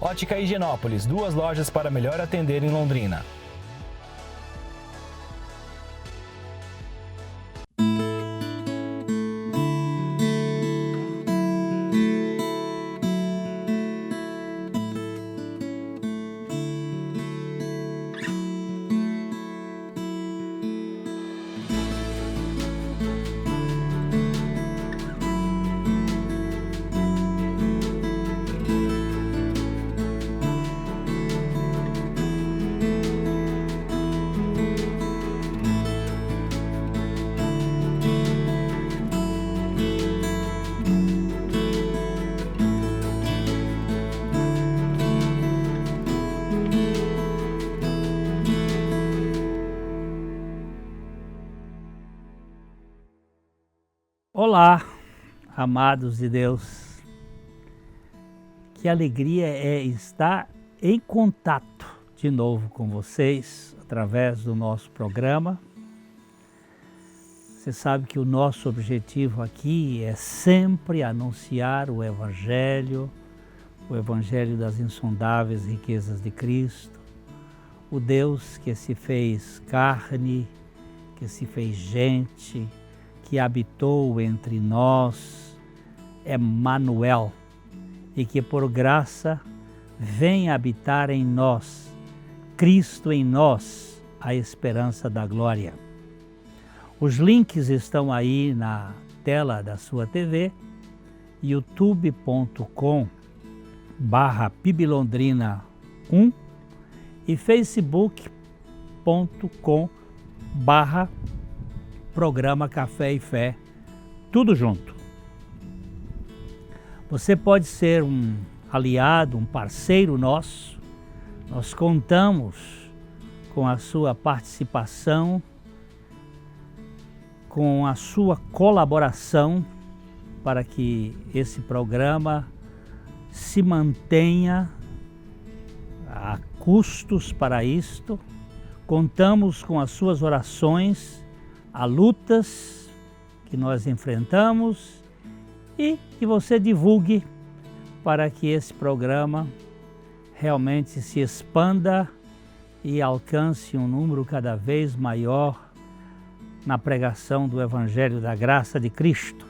Ótica Higienópolis, 2 lojas para melhor atender em Londrina. Olá, amados de Deus, que alegria é estar em contato de novo com vocês através do nosso programa. Você sabe que o nosso objetivo aqui é sempre anunciar o Evangelho das insondáveis riquezas de Cristo, o Deus que se fez carne, que se fez gente, que habitou entre nós, Emmanuel, e que por graça vem habitar em nós, Cristo em nós, a esperança da glória. Os links estão aí na tela da sua TV, youtube.com/PIBLondrina1 e facebook.com/Programa Café e Fé, tudo junto. Você pode ser um aliado, um parceiro nosso. Nós contamos com a sua participação, com a sua colaboração para que esse programa se mantenha a custos para isto. Contamos com as suas orações, há lutas que nós enfrentamos e que você divulgue para que esse programa realmente se expanda e alcance um número cada vez maior na pregação do Evangelho da Graça de Cristo.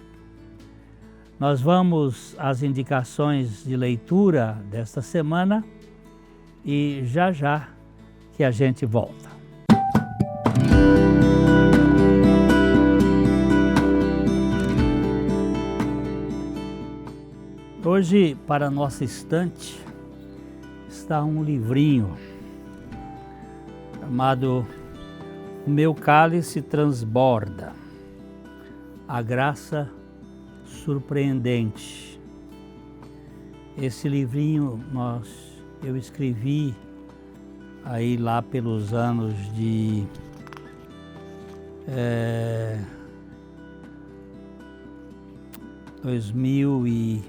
Nós vamos às indicações de leitura desta semana e já que a gente volta. Hoje, para nossa estante, está um livrinho chamado O Meu Cálice Transborda, a Graça Surpreendente. Esse livrinho eu escrevi aí lá pelos anos de 2006,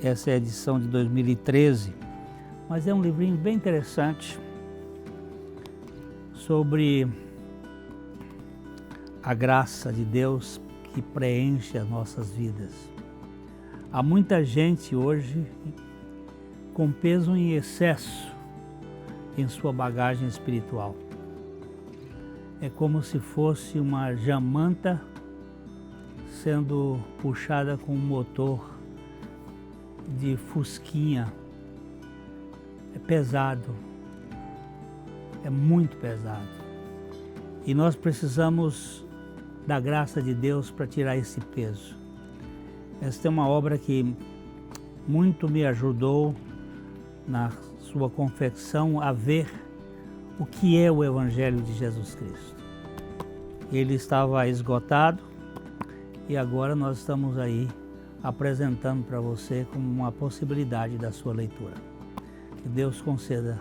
essa é a edição de 2013, mas é um livrinho bem interessante sobre a graça de Deus que preenche as nossas vidas. Há muita gente hoje com peso em excesso em sua bagagem espiritual. É como se fosse uma jamanta sendo puxada com um motor de fusquinha. É pesado, é muito pesado. E nós precisamos da graça de Deus para tirar esse peso. Esta é uma obra que muito me ajudou na sua confecção a ver o que é o Evangelho de Jesus Cristo. Ele estava esgotado e agora nós estamos aí apresentando para você como uma possibilidade da sua leitura. Que Deus conceda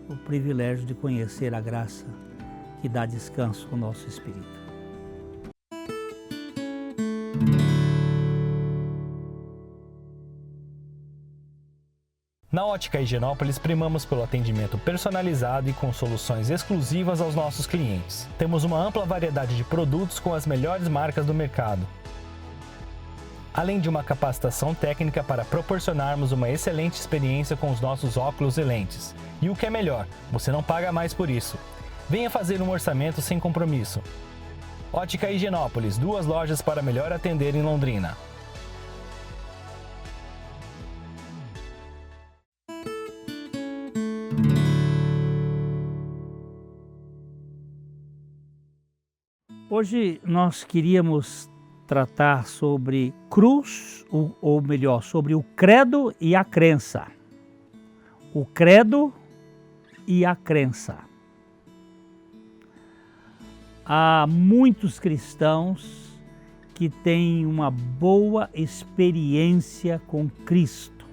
o privilégio de conhecer a graça que dá descanso ao nosso espírito. Na Ótica Higienópolis, primamos pelo atendimento personalizado e com soluções exclusivas aos nossos clientes. Temos uma ampla variedade de produtos com as melhores marcas do mercado. além de uma capacitação técnica para proporcionarmos uma excelente experiência com os nossos óculos e lentes. E o que é melhor, você não paga mais por isso. Venha fazer um orçamento sem compromisso. Ótica Higienópolis, 2 lojas para melhor atender em Londrina. Hoje nós queríamos tratar sobre cruz, ou melhor, sobre o credo e a crença. O credo e a crença. Há muitos cristãos que têm uma boa experiência com Cristo,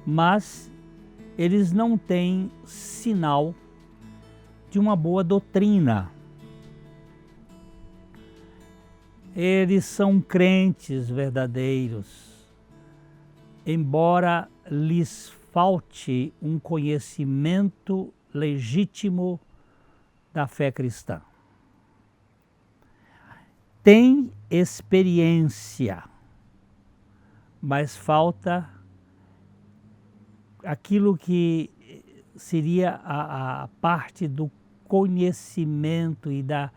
mas eles não têm sinal de uma boa doutrina. Eles são crentes verdadeiros, embora lhes falte um conhecimento legítimo da fé cristã. Tem experiência, mas falta aquilo que seria a parte do conhecimento e da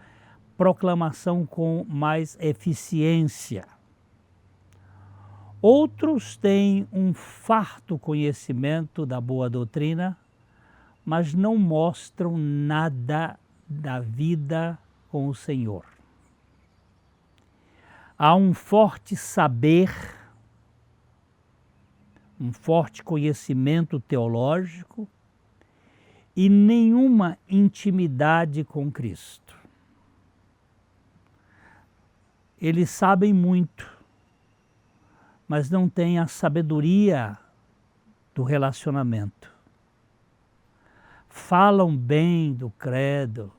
proclamação com mais eficiência. Outros têm um farto conhecimento da boa doutrina, mas não mostram nada da vida com o Senhor. Há um forte saber, um forte conhecimento teológico e nenhuma intimidade com Cristo. Eles sabem muito, mas não têm a sabedoria do relacionamento. Falam bem do credo,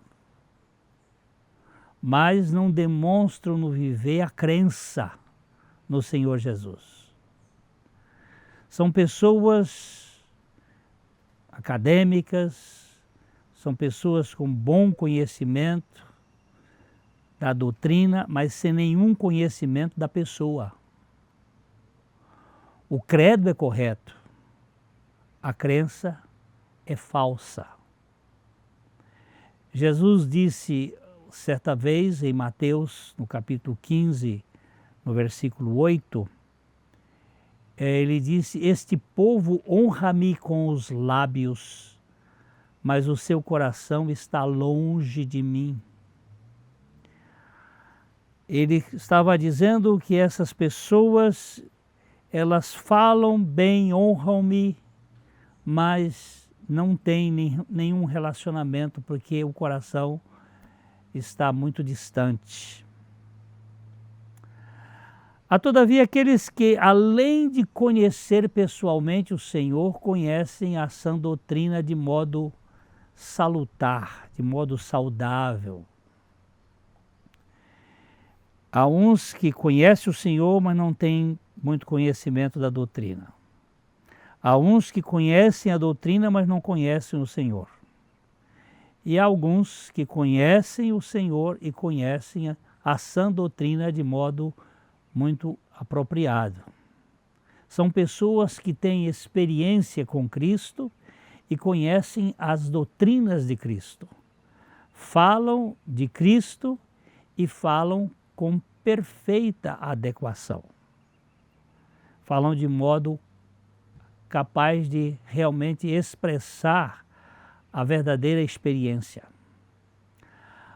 mas não demonstram no viver a crença no Senhor Jesus. São pessoas acadêmicas, são pessoas com bom conhecimento da doutrina, mas sem nenhum conhecimento da pessoa. O credo é correto, a crença é falsa. Jesus disse certa vez em Mateus, no capítulo 15, no versículo 8, ele disse: "Este povo honra-me com os lábios, mas o seu coração está longe de mim." Ele estava dizendo que essas pessoas, elas falam bem, honram-me, mas não têm nenhum relacionamento, porque o coração está muito distante. Há, todavia, aqueles que, além de conhecer pessoalmente o Senhor, conhecem a sã doutrina de modo salutar, de modo saudável. Há uns que conhecem o Senhor, mas não têm muito conhecimento da doutrina. Há uns que conhecem a doutrina, mas não conhecem o Senhor. E há alguns que conhecem o Senhor e conhecem a sã doutrina de modo muito apropriado. São pessoas que têm experiência com Cristo e conhecem as doutrinas de Cristo. Falam de Cristo e falam com perfeita adequação. Falam de modo capaz de realmente expressar a verdadeira experiência.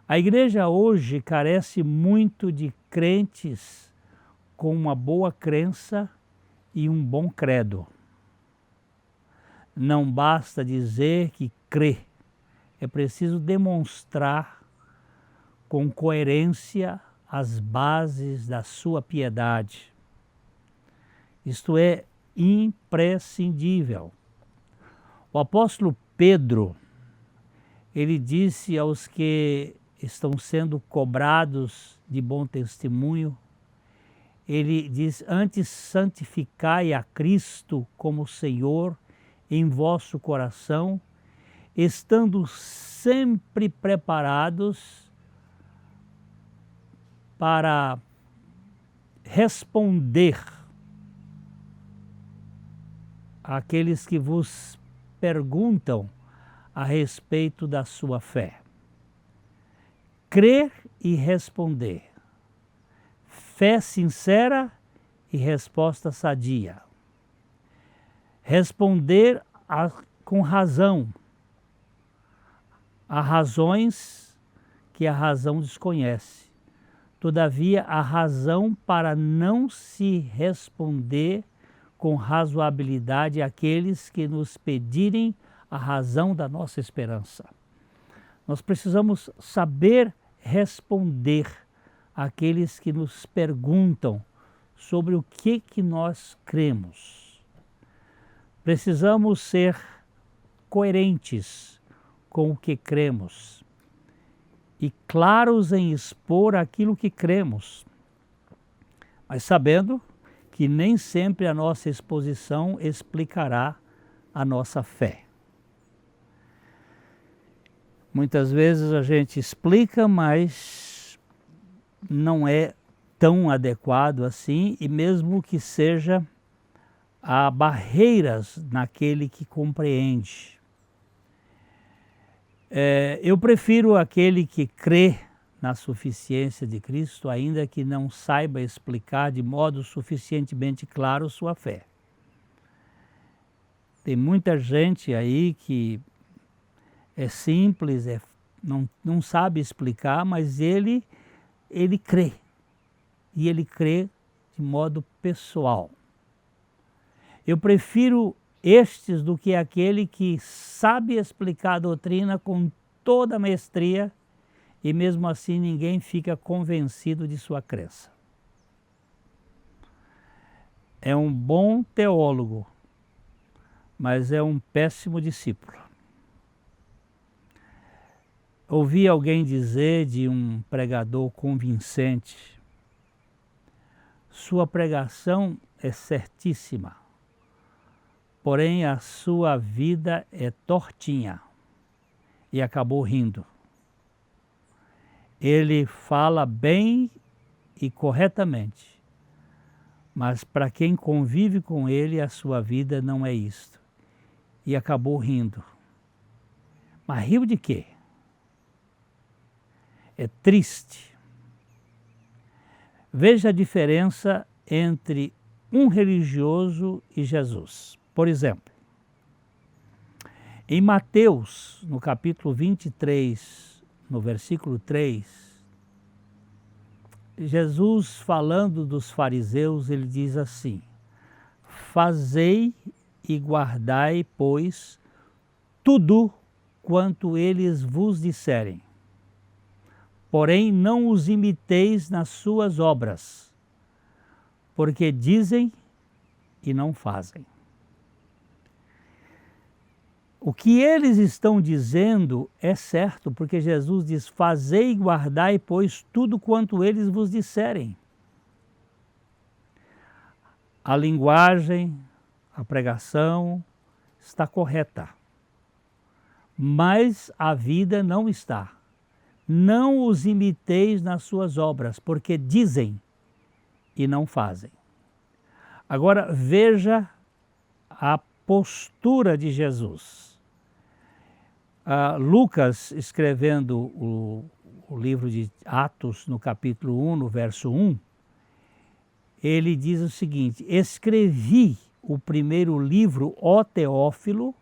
A igreja hoje carece muito de crentes com uma boa crença e um bom credo. Não basta dizer que crê, é preciso demonstrar com coerência as bases da sua piedade. Isto é imprescindível. O apóstolo Pedro, ele disse aos que estão sendo cobrados de bom testemunho, ele diz: "Antes santificai a Cristo como Senhor em vosso coração, estando sempre preparados para responder àqueles que vos perguntam a respeito da sua fé. Crer e responder. Fé sincera e resposta sadia. Responder com razão. Há razões que a razão desconhece. Todavia, há razão para não se responder com razoabilidade àqueles que nos pedirem a razão da nossa esperança. Nós precisamos saber responder àqueles que nos perguntam sobre o que nós cremos. Precisamos ser coerentes com o que cremos e claros em expor aquilo que cremos, mas sabendo que nem sempre a nossa exposição explicará a nossa fé. Muitas vezes a gente explica, mas não é tão adequado assim, e mesmo que seja, há barreiras naquele que compreende. Eu prefiro aquele que crê na suficiência de Cristo, ainda que não saiba explicar de modo suficientemente claro sua fé. Tem muita gente aí que é simples, não sabe explicar, mas ele crê. E ele crê de modo pessoal. Eu prefiro estes do que aquele que sabe explicar a doutrina com toda a maestria e mesmo assim ninguém fica convencido de sua crença. É um bom teólogo, mas é um péssimo discípulo. Ouvi alguém dizer de um pregador convincente: sua pregação é certíssima, porém a sua vida é tortinha. E acabou rindo. Ele fala bem e corretamente, mas para quem convive com ele, a sua vida não é isto. E acabou rindo. Mas riu de quê? É triste. Veja a diferença entre um religioso e Jesus. Por exemplo, em Mateus, no capítulo 23, no versículo 3, Jesus, falando dos fariseus, ele diz assim: fazei e guardai, pois, tudo quanto eles vos disserem. Porém, não os imiteis nas suas obras, porque dizem e não fazem. O que eles estão dizendo é certo, porque Jesus diz: fazei e guardai, pois, tudo quanto eles vos disserem. A linguagem, a pregação está correta, mas a vida não está. Não os imiteis nas suas obras, porque dizem e não fazem. Agora veja a postura de Jesus. Lucas, escrevendo o livro de Atos, no capítulo 1, no verso 1, ele diz o seguinte: escrevi o primeiro livro, ó Teófilo,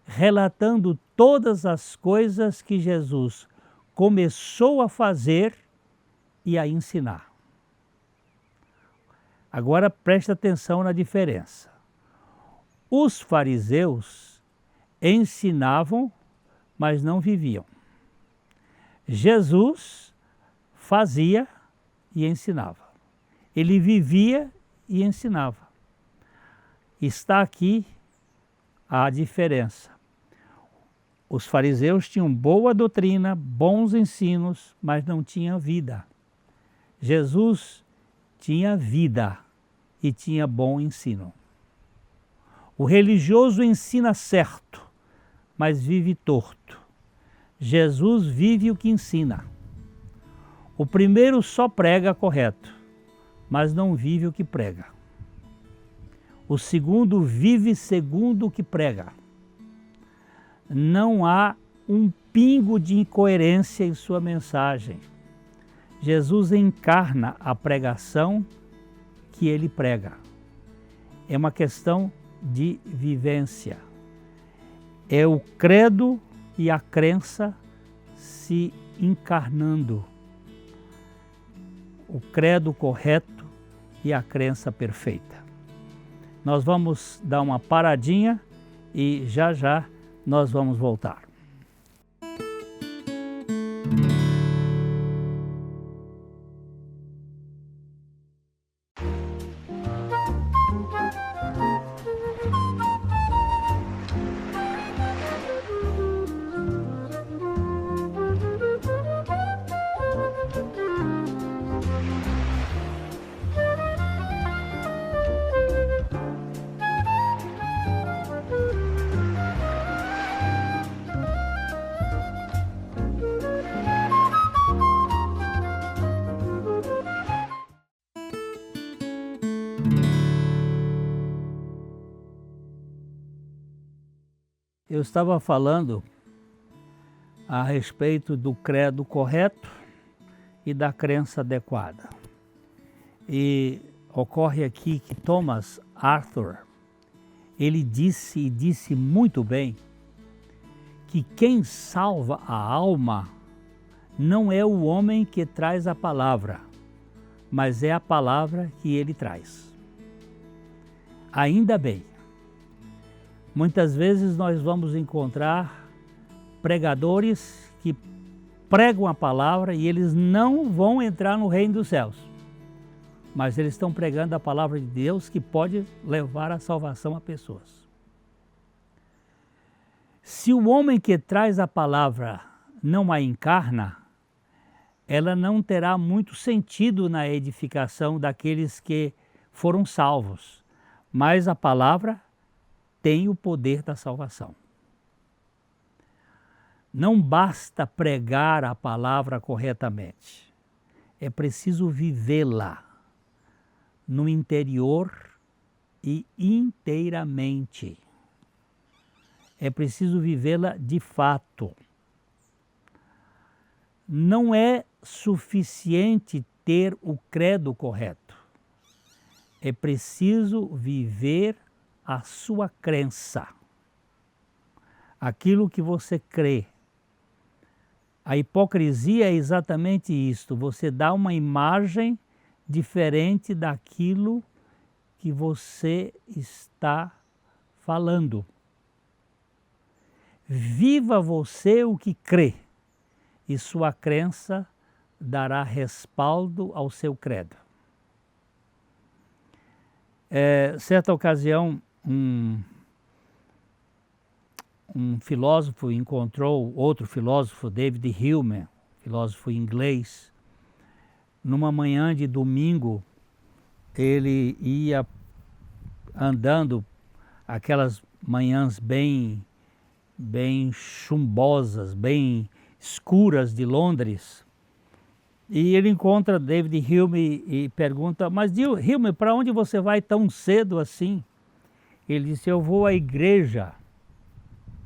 relatando todas as coisas que Jesus começou a fazer e a ensinar. Agora preste atenção na diferença. Os fariseus ensinavam, mas não viviam. Jesus fazia e ensinava. Ele vivia e ensinava. Está aqui a diferença. Os fariseus tinham boa doutrina, bons ensinos, mas não tinham vida. Jesus tinha vida e tinha bom ensino. O religioso ensina certo, mas vive torto. Jesus vive o que ensina. O primeiro só prega correto, mas não vive o que prega. O segundo vive segundo o que prega. Não há um pingo de incoerência em sua mensagem. Jesus encarna a pregação que ele prega. É uma questão de vivência. É o credo e a crença se encarnando. O credo correto e a crença perfeita. Nós vamos dar uma paradinha e já já nós vamos voltar. Eu estava falando a respeito do credo correto e da crença adequada. E ocorre aqui que Thomas Arthur, ele disse muito bem, que quem salva a alma não é o homem que traz a palavra, mas é a palavra que ele traz. Ainda bem. Muitas vezes nós vamos encontrar pregadores que pregam a palavra e eles não vão entrar no reino dos céus. Mas eles estão pregando a palavra de Deus que pode levar à salvação a pessoas. Se o homem que traz a palavra não a encarna, ela não terá muito sentido na edificação daqueles que foram salvos. Mas a palavra tem o poder da salvação. Não basta pregar a palavra corretamente, é preciso vivê-la no interior e inteiramente. É preciso vivê-la de fato. Não é suficiente ter o credo correto, é preciso viver a sua crença, aquilo que você crê. A hipocrisia é exatamente isto, você dá uma imagem diferente daquilo que você está falando. Viva você o que crê, e sua crença dará respaldo ao seu credo. Certa ocasião, um filósofo encontrou outro filósofo, David Hume, filósofo inglês. Numa manhã de domingo, ele ia andando, aquelas manhãs bem chumbosas, bem escuras de Londres, e ele encontra David Hume e pergunta: mas Hume, para onde você vai tão cedo assim? Ele disse: eu vou à igreja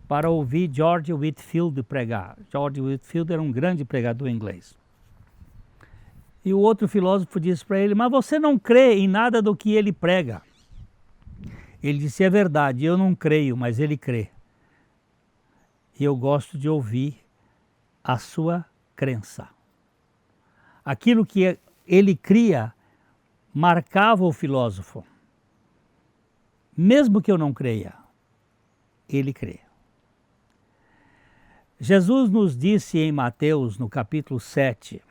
para ouvir George Whitefield pregar. George Whitefield era um grande pregador inglês. E o outro filósofo disse para ele: mas você não crê em nada do que ele prega? Ele disse: é verdade, eu não creio, mas ele crê. E eu gosto de ouvir a sua crença. Aquilo que ele cria marcava o filósofo. Mesmo que eu não creia, ele crê. Jesus nos disse em Mateus, no capítulo 7,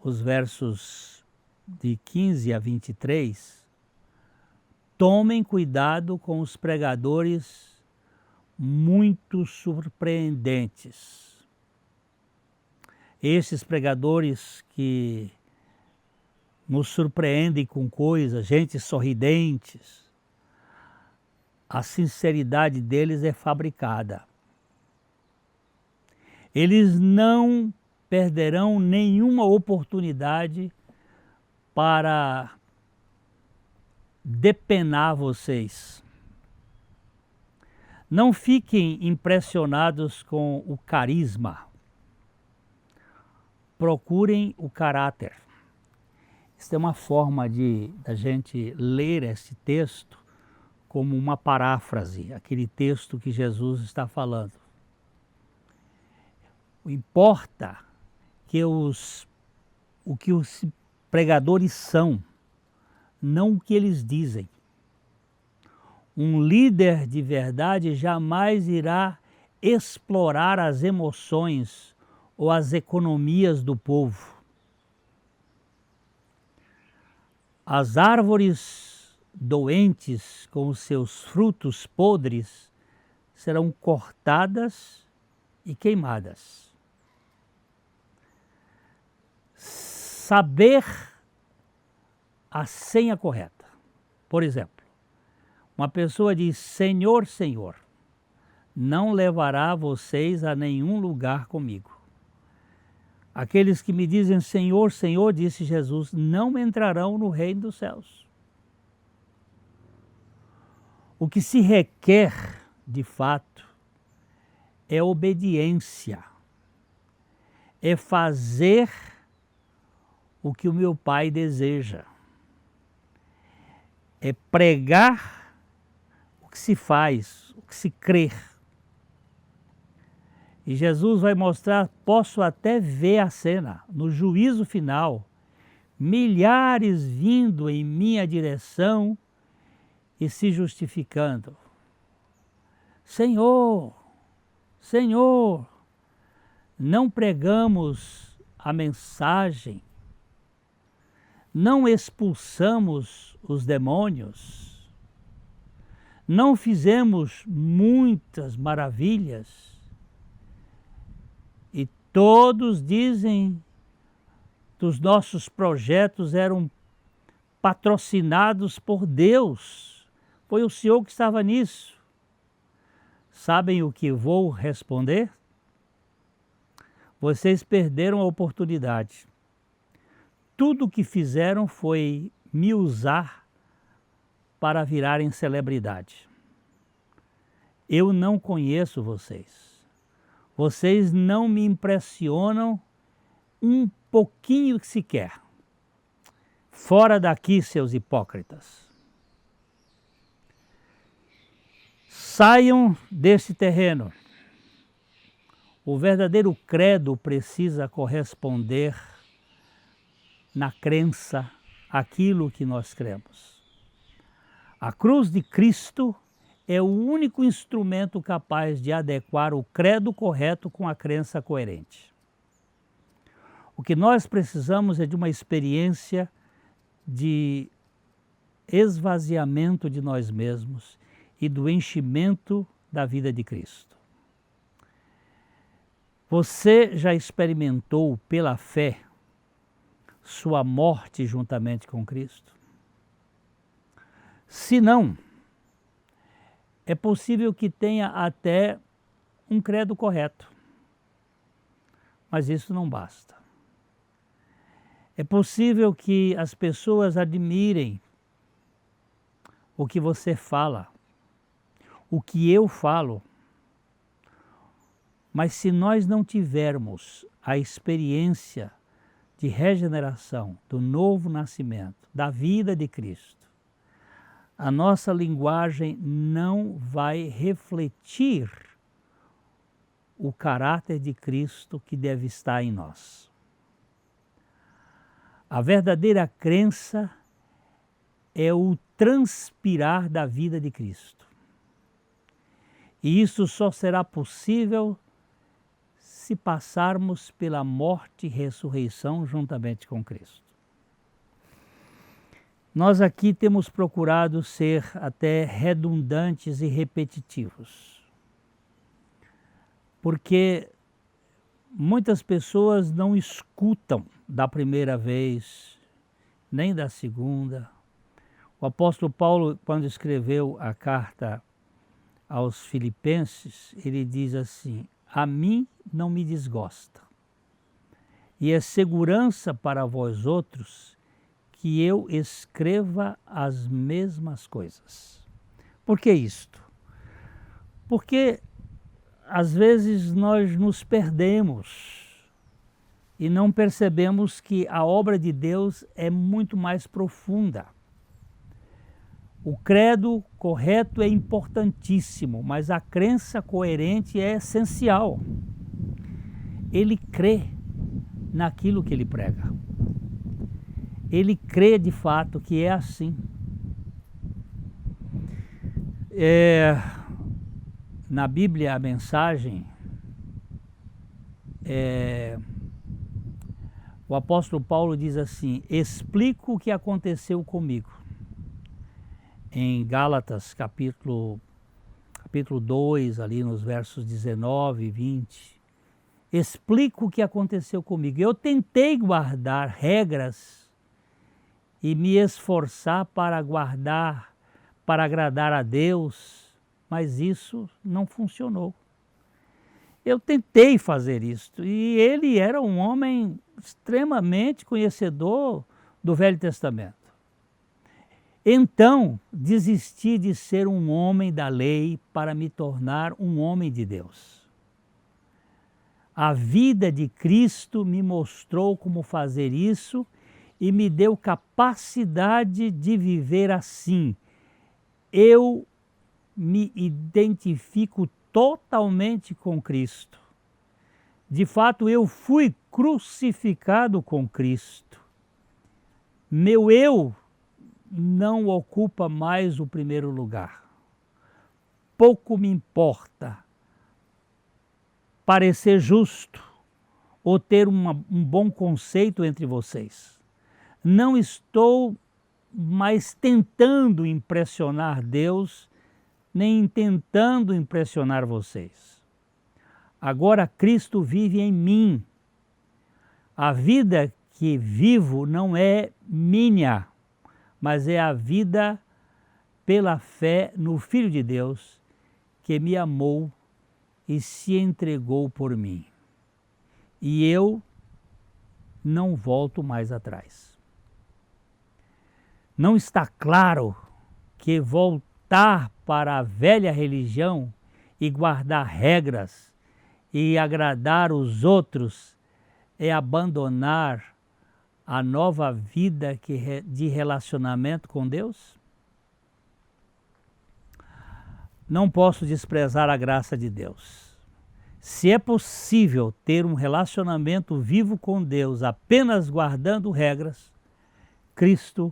os versos de 15 a 23, tomem cuidado com os pregadores muito surpreendentes. Esses pregadores que nos surpreendem com coisas, gente sorridentes, a sinceridade deles é fabricada. Eles não perderão nenhuma oportunidade para depenar vocês. Não fiquem impressionados com o carisma. Procurem o caráter. Isso é uma forma da gente ler esse texto como uma paráfrase, aquele texto que Jesus está falando. Importa que o que os pregadores são, não o que eles dizem. Um líder de verdade jamais irá explorar as emoções ou as economias do povo. As árvores doentes com os seus frutos podres serão cortadas e queimadas. Saber a senha correta. Por exemplo, uma pessoa diz: Senhor, Senhor, não levará vocês a nenhum lugar comigo. Aqueles que me dizem Senhor, Senhor, disse Jesus, não entrarão no reino dos céus. O que se requer, de fato, é obediência. É fazer o que o meu Pai deseja. É pregar o que se faz, o que se crê. E Jesus vai mostrar, posso até ver a cena, no juízo final, milhares vindo em minha direção e se justificando. Senhor, Senhor, não pregamos a mensagem, não expulsamos os demônios, não fizemos muitas maravilhas. E todos dizem que os nossos projetos eram patrocinados por Deus. Foi o Senhor que estava nisso. Sabem o que vou responder? Vocês perderam a oportunidade. Tudo o que fizeram foi me usar para virarem celebridade. Eu não conheço vocês. Vocês não me impressionam um pouquinho sequer. Fora daqui, seus hipócritas. Saiam desse terreno. O verdadeiro credo precisa corresponder na crença àquilo que nós cremos. A cruz de Cristo é o único instrumento capaz de adequar o credo correto com a crença coerente. O que nós precisamos é de uma experiência de esvaziamento de nós mesmos e do enchimento da vida de Cristo. Você já experimentou pela fé sua morte juntamente com Cristo? Se não, é possível que tenha até um credo correto, mas isso não basta. É possível que as pessoas admirem o que você fala, o que eu falo, mas se nós não tivermos a experiência de regeneração, do novo nascimento, da vida de Cristo, a nossa linguagem não vai refletir o caráter de Cristo que deve estar em nós. A verdadeira crença é o transpirar da vida de Cristo. E isso só será possível se passarmos pela morte e ressurreição juntamente com Cristo. Nós aqui temos procurado ser até redundantes e repetitivos, porque muitas pessoas não escutam da primeira vez, nem da segunda. O apóstolo Paulo, quando escreveu a carta aos Filipenses, ele diz assim: a mim não me desgosta, e é segurança para vós outros que eu escreva as mesmas coisas. Por que isto? Porque às vezes nós nos perdemos e não percebemos que a obra de Deus é muito mais profunda. O credo correto é importantíssimo, mas a crença coerente é essencial. Ele crê naquilo que ele prega. Ele crê de fato que é assim. Na Bíblia, a mensagem, o apóstolo Paulo diz assim: explico o que aconteceu comigo. Em Gálatas, capítulo 2, ali nos versos 19 e 20, explico o que aconteceu comigo. Eu tentei guardar regras e me esforçar para agradar a Deus, mas isso não funcionou. Eu tentei fazer isso, e ele era um homem extremamente conhecedor do Velho Testamento. Então, desisti de ser um homem da lei para me tornar um homem de Deus. A vida de Cristo me mostrou como fazer isso e me deu capacidade de viver assim. Eu me identifico totalmente com Cristo. De fato, eu fui crucificado com Cristo. Meu eu não ocupa mais o primeiro lugar. Pouco me importa parecer justo ou ter um bom conceito entre vocês. Não estou mais tentando impressionar Deus, nem tentando impressionar vocês. Agora Cristo vive em mim. A vida que vivo não é minha, mas é a vida pela fé no Filho de Deus, que me amou e se entregou por mim. E eu não volto mais atrás. Não está claro que voltar para a velha religião e guardar regras e agradar os outros é abandonar a nova vida de relacionamento com Deus? Não posso desprezar a graça de Deus. Se é possível ter um relacionamento vivo com Deus apenas guardando regras, Cristo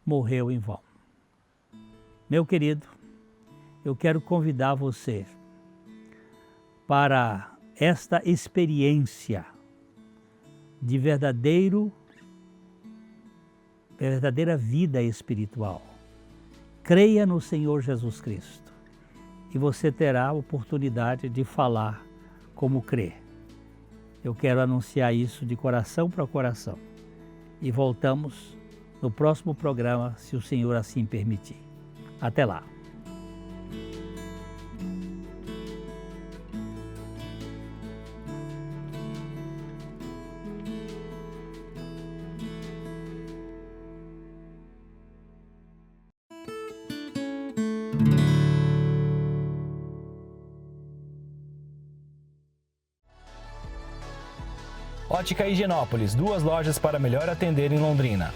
morreu em vão. Meu querido, eu quero convidar você para esta experiência de verdadeira vida espiritual. Creia no Senhor Jesus Cristo e você terá a oportunidade de falar como crê. Eu quero anunciar isso de coração para coração. E voltamos no próximo programa, se o Senhor assim permitir. Até lá. Ótica Higienópolis, 2 lojas para melhor atender em Londrina.